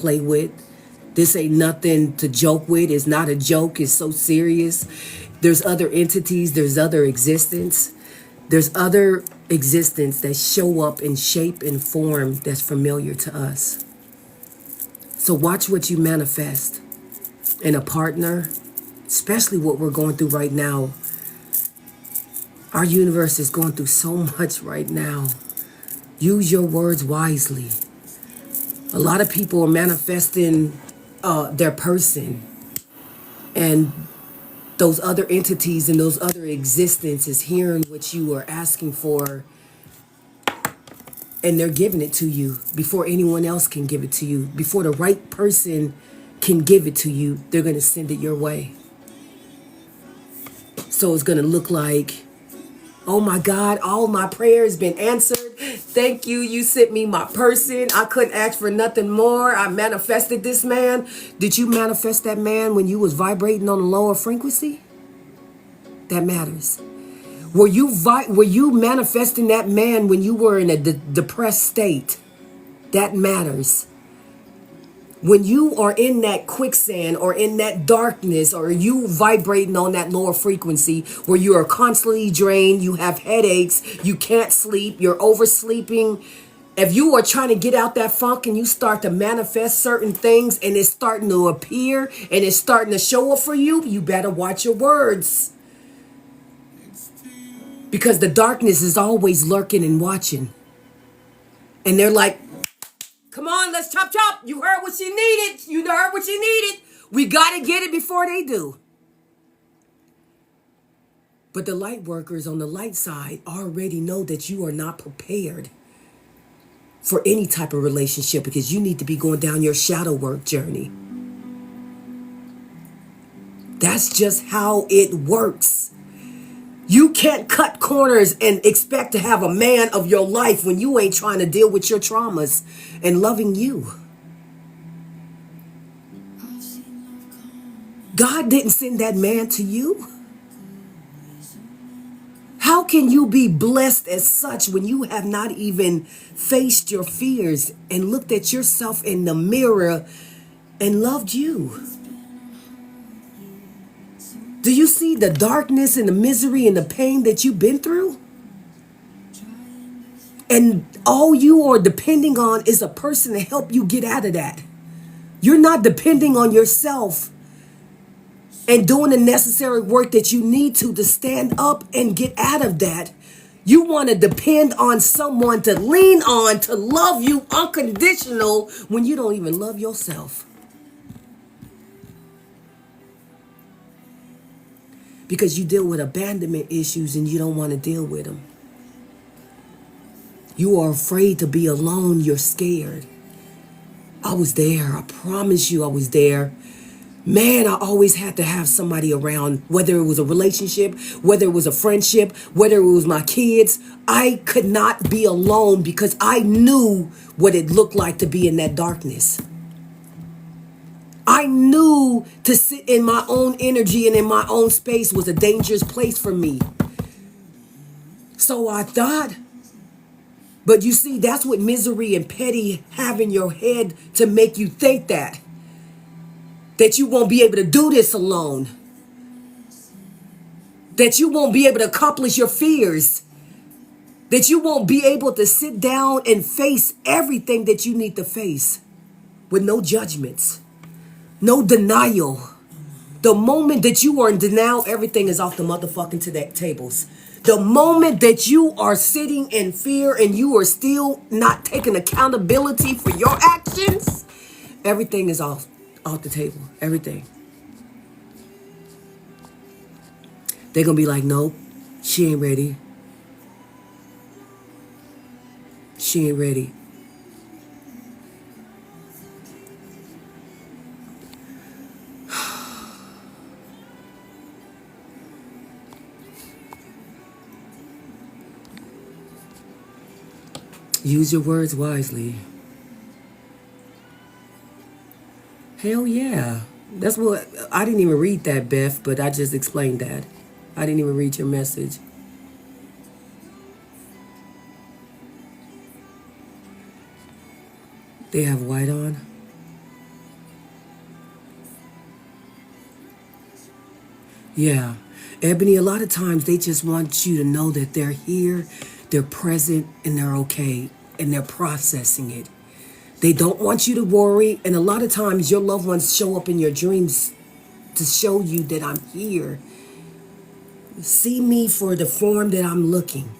play with. This ain't nothing to joke with. It's not a joke. It's so serious. There's other entities. There's other existence. There's other existence that show up in shape and form that's familiar to us. So watch what you manifest in a partner, especially what we're going through right now. Our universe is going through so much right now. Use your words wisely. A lot of people are manifesting their person, and those other entities and those other existences hearing what you are asking for, and they're giving it to you before anyone else can give it to you. Before the right person can give it to you, they're going to send it your way. So it's going to look like, oh my God, all my prayers been answered. Thank you. You sent me my person. I couldn't ask for nothing more. I manifested this man. Did you manifest that man when you was vibrating on a lower frequency? That matters. Were you manifesting that man when you were in a depressed state? That matters. When you are in that quicksand or in that darkness, or you vibrating on that lower frequency where you are constantly drained, you have headaches, you can't sleep, you're oversleeping. If you are trying to get out that funk and you start to manifest certain things and it's starting to appear and it's starting to show up for you, you better watch your words. Because the darkness is always lurking and watching. And they're like, come on, let's chop chop. You heard what you needed. You heard what you needed. We got to get it before they do. But the light workers on the light side already know that you are not prepared for any type of relationship, because you need to be going down your shadow work journey. That's just how it works. You can't cut corners and expect to have a man of your life when you ain't trying to deal with your traumas and loving you. God didn't send that man to you. How can you be blessed as such when you have not even faced your fears and looked at yourself in the mirror and loved you? Do you see the darkness and the misery and the pain that you've been through? And all you are depending on is a person to help you get out of that. You're not depending on yourself and doing the necessary work that you need to stand up and get out of that. You want to depend on someone to lean on, to love you unconditional when you don't even love yourself. Because you deal with abandonment issues and you don't want to deal with them. You are afraid to be alone. You're scared. I was there. I promise you I was there. Man, I always had to have somebody around, whether it was a relationship, whether it was a friendship, whether it was my kids. I could not be alone because I knew what it looked like to be in that darkness. I knew to sit in my own energy and in my own space was a dangerous place for me. So I thought, but you see, that's what misery and petty have in your head to make you think that you won't be able to do this alone. That you won't be able to accomplish your fears. That you won't be able to sit down and face everything that you need to face with no judgments. No denial. The moment that you are in denial, everything is off the motherfucking tables. The moment that you are sitting in fear and you are still not taking accountability for your actions, everything is off the table. Everything. They're going to be like, nope, she ain't ready. She ain't ready. Use your words wisely. Hell yeah. That's what, I didn't even read that, Beth, but I just explained that. I didn't even read your message. They have white on. Yeah. Ebony, a lot of times they just want you to know that they're here, they're present, and they're okay, and they're processing it. They don't want you to worry, and a lot of times your loved ones show up in your dreams to show you that I'm here. See me for the form that I'm looking.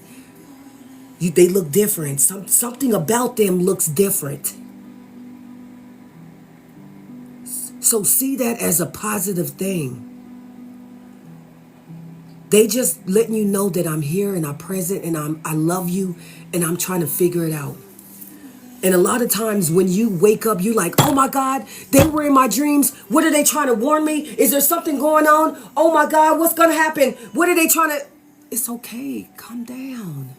They look different. Something about them looks different. So see that as a positive thing. They just letting you know that I'm here and I'm present and I love you and I'm trying to figure it out. And a lot of times when you wake up, you like, oh my God, they were in my dreams. What are they trying to warn me? Is there something going on? Oh my God, what's going to happen? What are they trying to... It's okay. Calm down.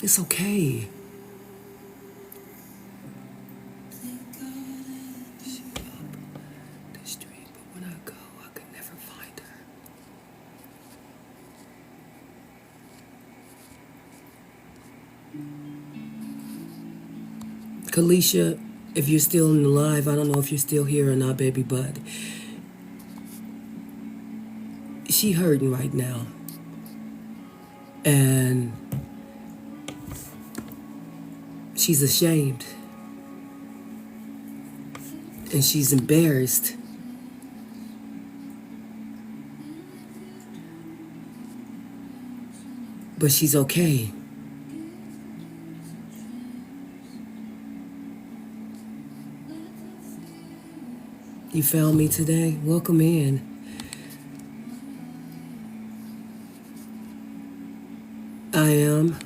It's okay. Kalisha, if you're still in the live, I don't know if you're still here or not, baby, but she hurting right now. And she's ashamed. And she's embarrassed. But she's okay. You found me today? Welcome in. I am.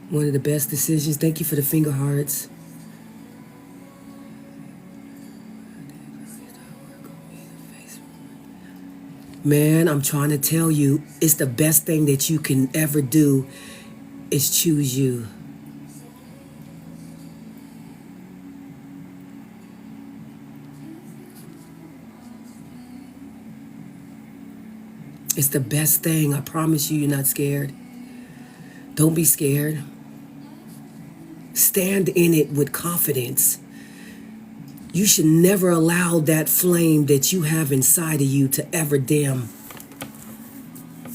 One of the best decisions. Thank you for the finger hearts. Man, I'm trying to tell you, it's the best thing that you can ever do is choose you. It's the best thing. I promise you, you're not scared. Don't be scared. Stand in it with confidence. You should never allow that flame that you have inside of you to ever dim,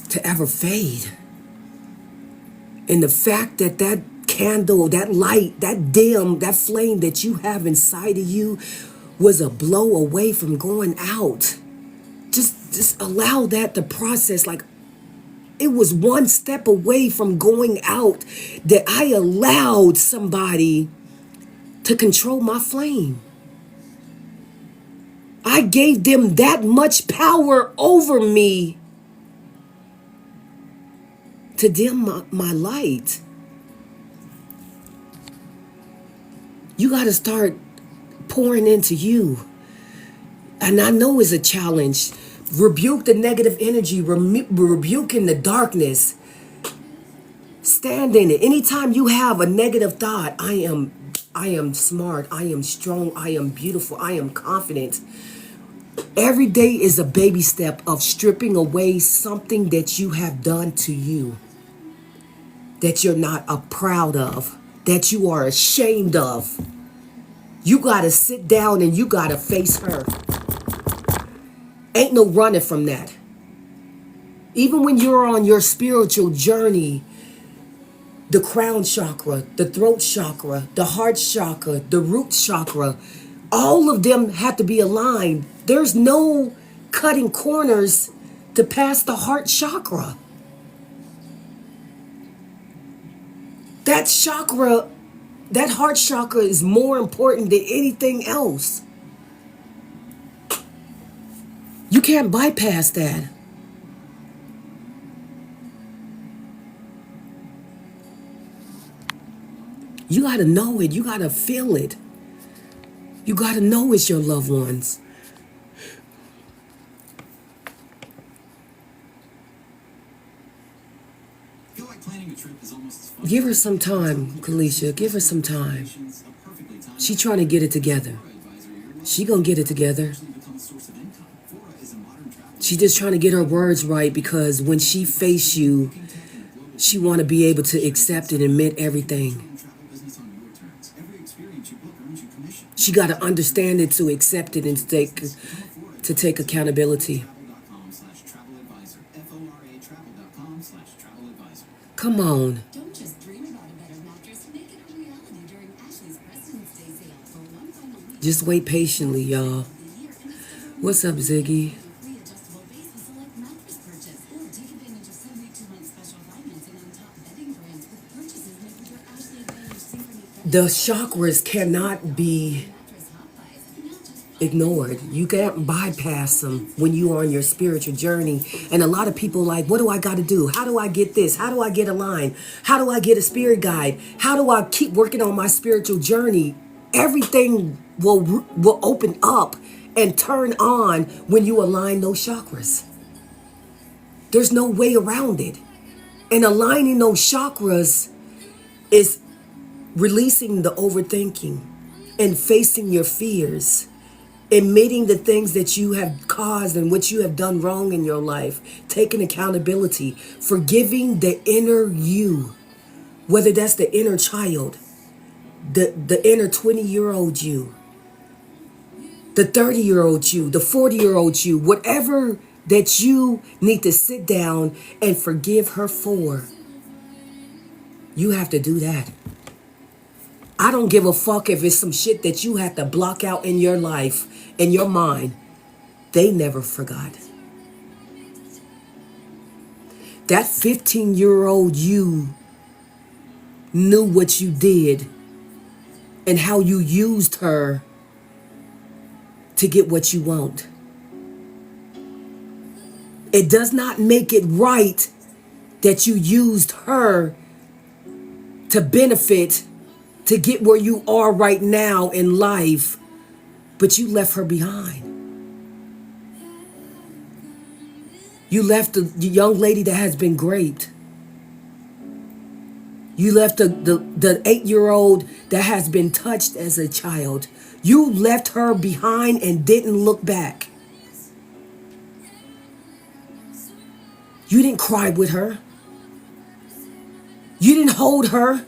to ever fade. And the fact that that candle, that light, that dim, that flame that you have inside of you was a blow away from going out. Just allow that to process. Like, it was one step away from going out that I allowed somebody to control my flame. I gave them that much power over me to dim my light. You got to start pouring into you. And I know it's a challenge. Rebuke the negative energy, rebuking the darkness. Stand in it. Anytime you have a negative thought, I am smart, I am strong, I am beautiful, I am confident. Every day is a baby step of stripping away something that you have done to you, that you're not proud of, that you are ashamed of. You got to sit down and you got to face her. Ain't no running from that. Even when you're on your spiritual journey, the crown chakra, the throat chakra, the heart chakra, the root chakra, all of them have to be aligned. There's no cutting corners to pass the heart chakra. That chakra, that heart chakra is more important than anything else. You can't bypass that. You got to know it. You got to feel it. You got to know it's your loved ones. Give her some time, Kalisha. Give her some time. She trying to get it together. She gonna get it together. She's just trying to get her words right, because when she face you, she want to be able to accept and admit everything. She got to understand it to accept it and take accountability. Come on. Just wait patiently, y'all. What's up, Ziggy? The chakras cannot be ignored. You can't bypass them when you are on your spiritual journey. And a lot of people like, what do I got to do? How do I get this? How do I get aligned? How do I get a spirit guide? How do I keep working on my spiritual journey? Everything will open up and turn on when you align those chakras. There's no way around it. And aligning those chakras is releasing the overthinking and facing your fears, admitting the things that you have caused and what you have done wrong in your life, taking accountability, forgiving the inner you, whether that's the inner child, the inner 20-year-old you, the 30-year-old you, the 40-year-old you, whatever that you need to sit down and forgive her for. You have to do that. I don't give a fuck if it's some shit that you have to block out in your life, in your mind. They never forgot. That 15-year-old you knew what you did and how you used her to get what you want. It does not make it right that you used her to benefit, to get where you are right now in life, but you left her behind. You left the young lady that has been raped. You left the 8-year-old that has been touched as a child. You left her behind and didn't look back. You didn't cry with her. You didn't hold her.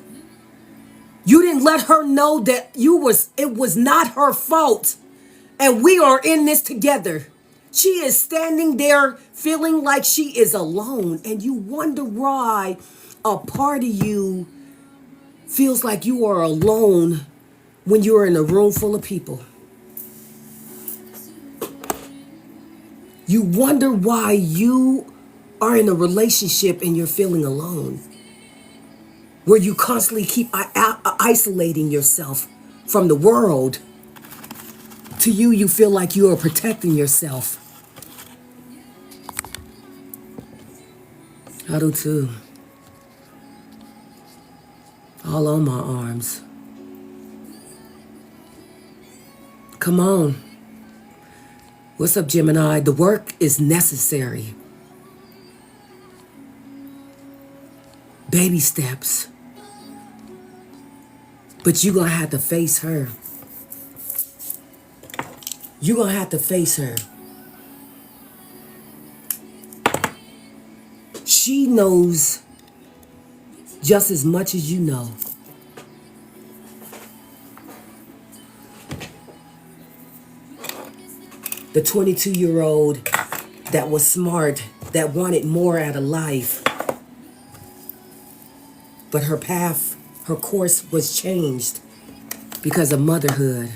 You didn't let her know that it was not her fault. And we are in this together. She is standing there feeling like she is alone. And you wonder why a part of you feels like you are alone when you are in a room full of people. You wonder why you are in a relationship and you're feeling alone, where you constantly keep isolating yourself from the world. To you, you feel like you are protecting yourself. I do too. All on my arms. Come on. What's up, Gemini? The work is necessary. Baby steps. But you're going to have to face her. You're going to have to face her. She knows just as much as you know. The 22-year-old that was smart, that wanted more out of life. But her path, her course was changed because of motherhood.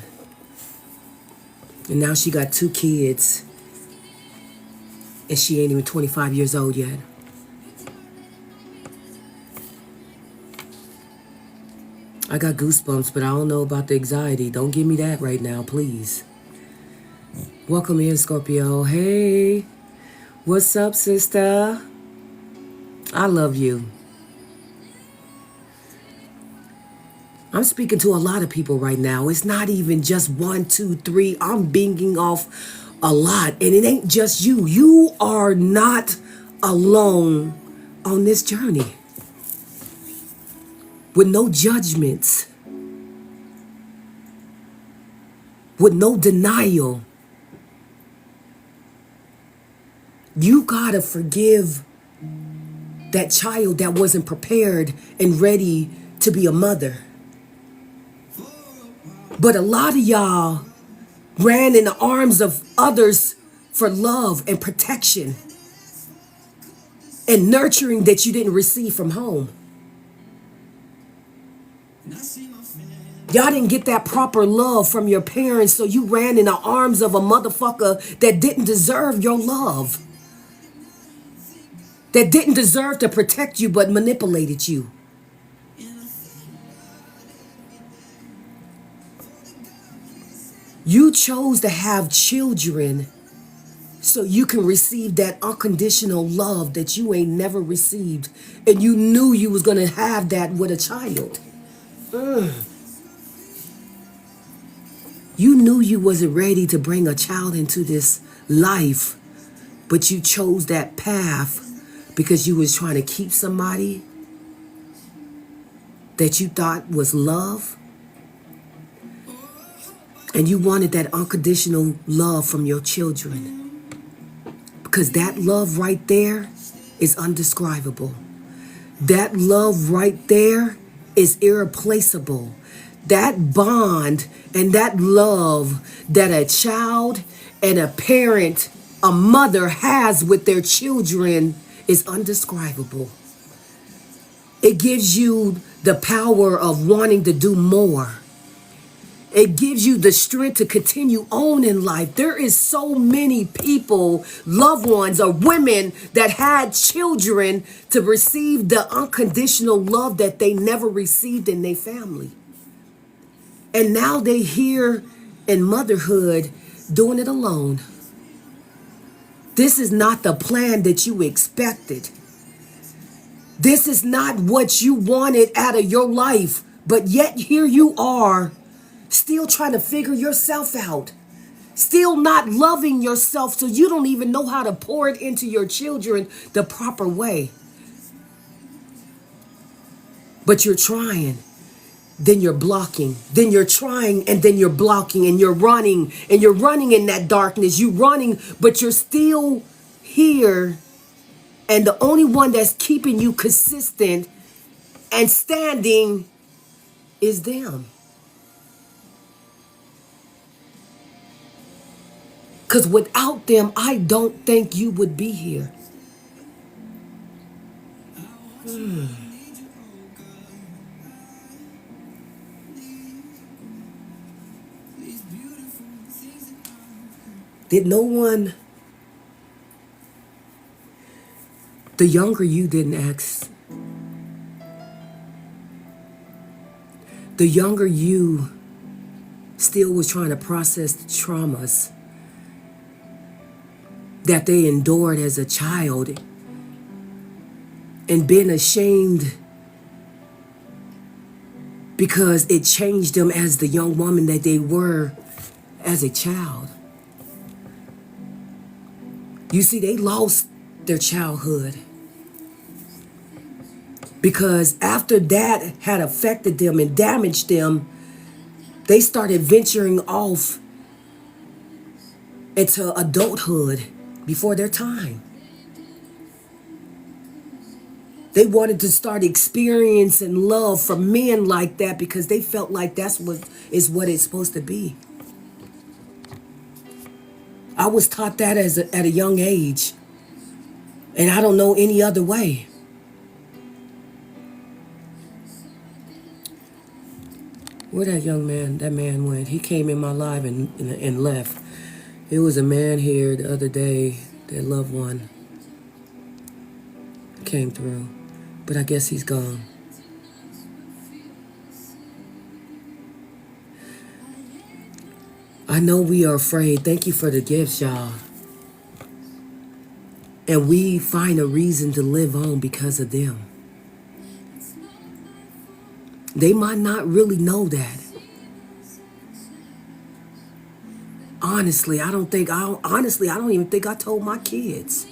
And now she got 2 kids. And she ain't even 25 years old yet. I got goosebumps, but I don't know about the anxiety. Don't give me that right now, please. Welcome in, Scorpio. Hey, what's up, sister? I love you. I'm speaking to a lot of people right now. It's not even just 1, 2, 3. I'm binging off a lot. And it ain't just you. You are not alone on this journey. With no judgments. With no denial. You gotta forgive that child that wasn't prepared and ready to be a mother. But a lot of y'all ran in the arms of others for love and protection and nurturing that you didn't receive from home. Y'all didn't get that proper love from your parents, so you ran in the arms of a motherfucker that didn't deserve your love, that didn't deserve to protect you but manipulated you. You chose to have children so you can receive that unconditional love that you ain't never received, and you knew you was gonna have that with a child. You knew you wasn't ready to bring a child into this life, but you chose that path because you was trying to keep somebody that you thought was love, and you wanted that unconditional love from your children, because that love right there is undescribable. That love right there is irreplaceable. That bond and that love that a child and a parent, a mother has with their children is undescribable. It gives you the power of wanting to do more. It gives you the strength to continue on in life. There is so many people, loved ones or women that had children to receive the unconditional love that they never received in their family. And now they here in motherhood doing it alone. This is not the plan that you expected. This is not what you wanted out of your life. But yet here you are, still trying to figure yourself out, still not loving yourself, so you don't even know how to pour it into your children the proper way. But you're trying, then you're blocking, then you're trying, and then you're blocking, and you're running in that darkness. You're running, but you're still here, and the only one that's keeping you consistent and standing is them. Because without them, I don't think you would be here. Did no one, the younger you didn't ask, the younger you still was trying to process the traumas that they endured as a child and been ashamed because it changed them as the young woman that they were as a child. You see, they lost their childhood because after that had affected them and damaged them, they started venturing off into adulthood before their time. They wanted to start experiencing love from men like that because they felt like that's what it's supposed to be. I was taught that at a young age, and I don't know any other way. Where that man went? He came in my life and left. It was a man here the other day, that loved one came through, but I guess he's gone. I know we are afraid. Thank you for the gifts, y'all. And we find a reason to live on because of them. They might not really know that. Honestly, I don't even think I told my kids.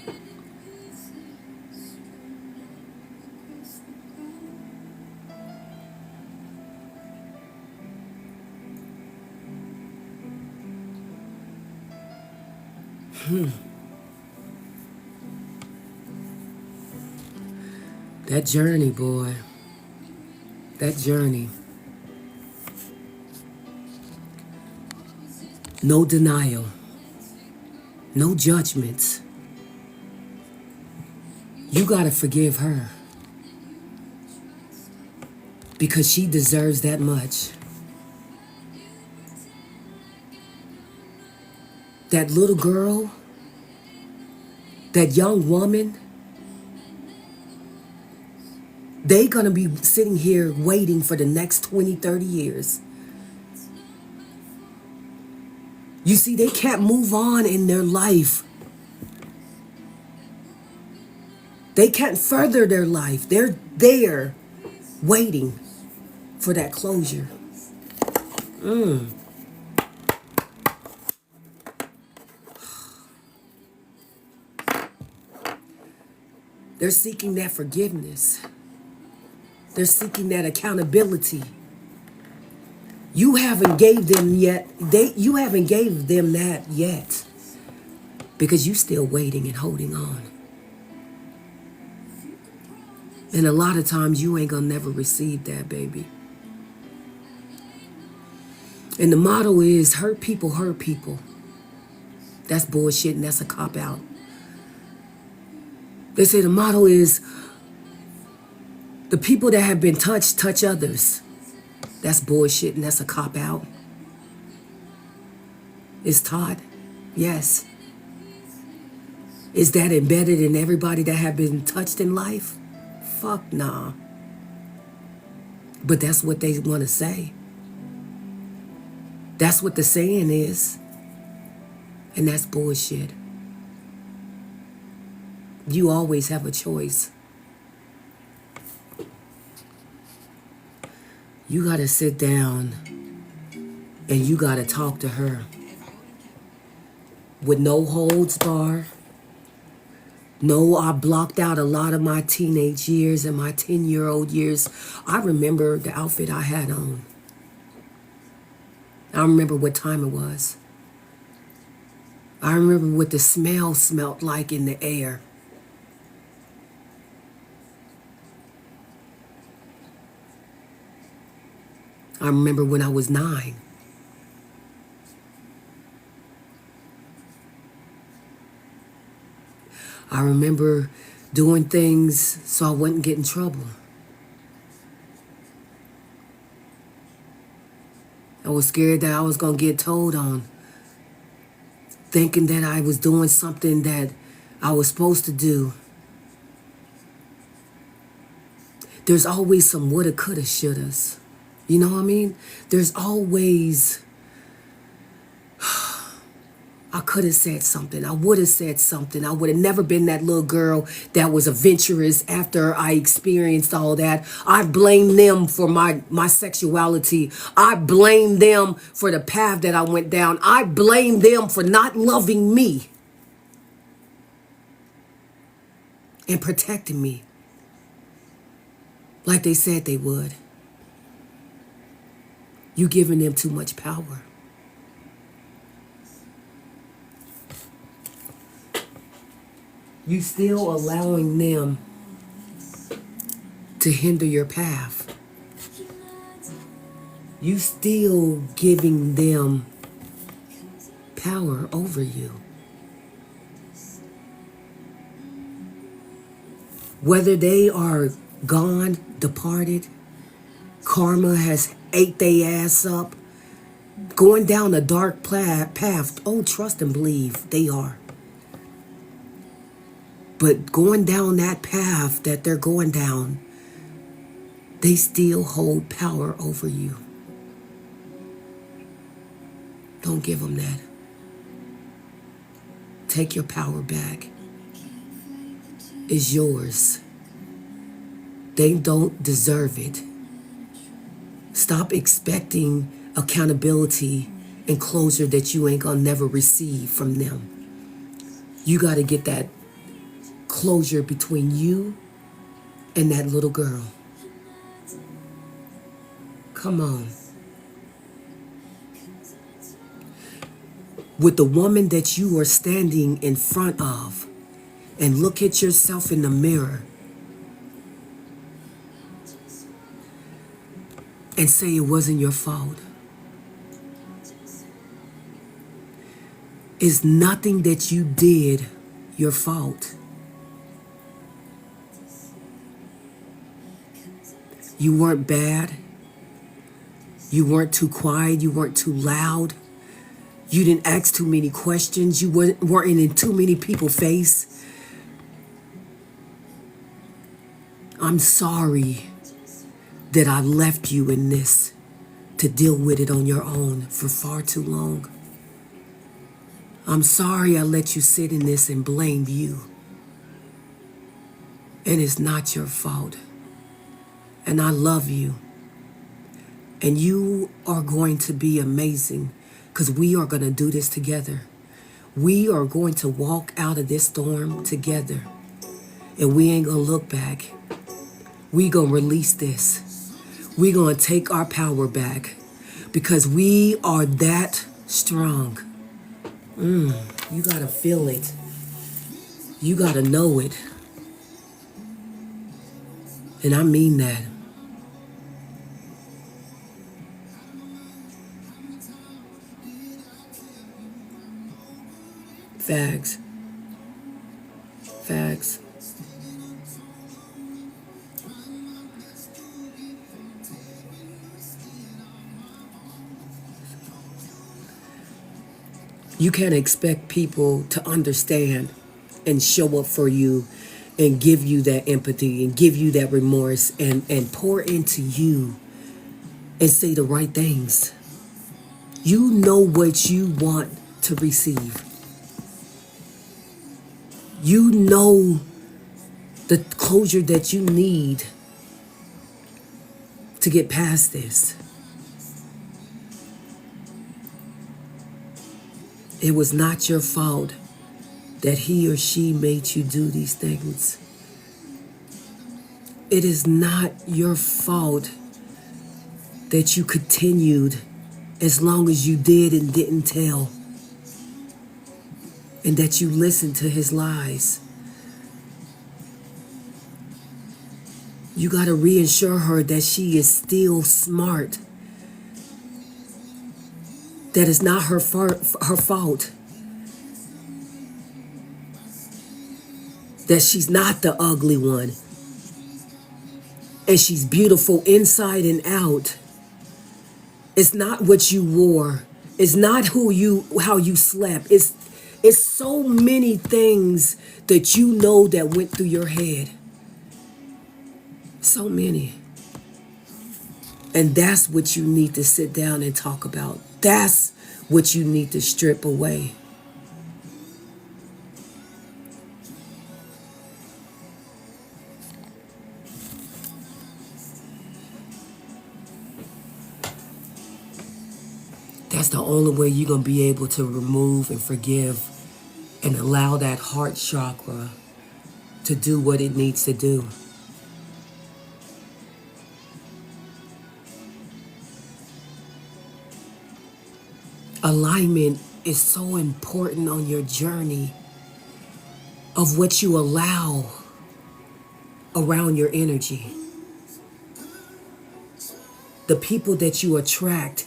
That journey, boy. That journey. No denial. No judgments. You gotta forgive her. Because she deserves that much. That little girl, that young woman, they gonna be sitting here waiting for the next 20, 30 years. You see, they can't move on in their life. They can't further their life. They're there waiting for that closure. They're seeking that forgiveness. They're seeking that accountability. You haven't gave them yet. You haven't gave them that yet. Because you still waiting and holding on. And a lot of times you ain't gonna never receive that, baby. And the motto is hurt people hurt people. That's bullshit and that's a cop-out. They say the motto is the people that have been touched touch others. That's bullshit and that's a cop-out. It's taught, yes. Is that embedded in everybody that have been touched in life? Fuck nah. But that's what they want to say. That's what the saying is. And that's bullshit. You always have a choice. You gotta sit down and you gotta talk to her with no holds bar. No, I blocked out a lot of my teenage years and my 10-year-old years. I remember the outfit I had on. I remember what time it was. I remember what the smell smelled like in the air. I remember when I was 9. I remember doing things so I wouldn't get in trouble. I was scared that I was going to get told on. Thinking that I was doing something that I was supposed to do. There's always some woulda, coulda, shouldas. You know what I mean? There's always, I could have said something. I would have said something. I would have never been that little girl that was adventurous after I experienced all that. I blame them for my sexuality. I blame them for the path that I went down. I blame them for not loving me and protecting me like they said they would. You giving them too much power. You still allowing them to hinder your path. You still giving them power over you. Whether they are gone, departed, karma has ate their ass up, going down a dark path, oh, trust and believe they are. But going down that path that they're going down, they still hold power over you. Don't give them that. Take your power back. It's yours. They don't deserve it. Stop expecting accountability and closure that you ain't gonna never receive from them. You gotta get that closure between you and that little girl. Come on. With the woman that you are standing in front of, and look at yourself in the mirror and say it wasn't your fault. It's nothing that you did your fault. You weren't bad. You weren't too quiet. You weren't too loud. You didn't ask too many questions. You weren't in too many people's face. I'm sorry that I left you in this to deal with it on your own for far too long. I'm sorry I let you sit in this and blame you. And it's not your fault. And I love you. And you are going to be amazing because we are going to do this together. We are going to walk out of this storm together. And we ain't going to look back. We going to release this. We going to take our power back because we are that strong. You got to feel it. You got to know it. And I mean that. Facts. Facts. You can't expect people to understand and show up for you and give you that empathy and give you that remorse and pour into you and say the right things. You know what you want to receive. You know the closure that you need to get past this. It was not your fault that he or she made you do these things. It is not your fault that you continued as long as you did and didn't tell, and that you listened to his lies. You got to reassure her that she is still smart, that it's not her fault, that she's not the ugly one, and she's beautiful inside and out. It's not what you wore. It's not how you slept. It's so many things that you know that went through your head. So many. And that's what you need to sit down and talk about. That's what you need to strip away. That's the only way you're going to be able to remove and forgive and allow that heart chakra to do what it needs to do. Alignment is so important on your journey of what you allow around your energy. The people that you attract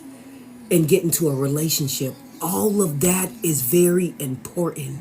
and get into a relationship, all of that is very important.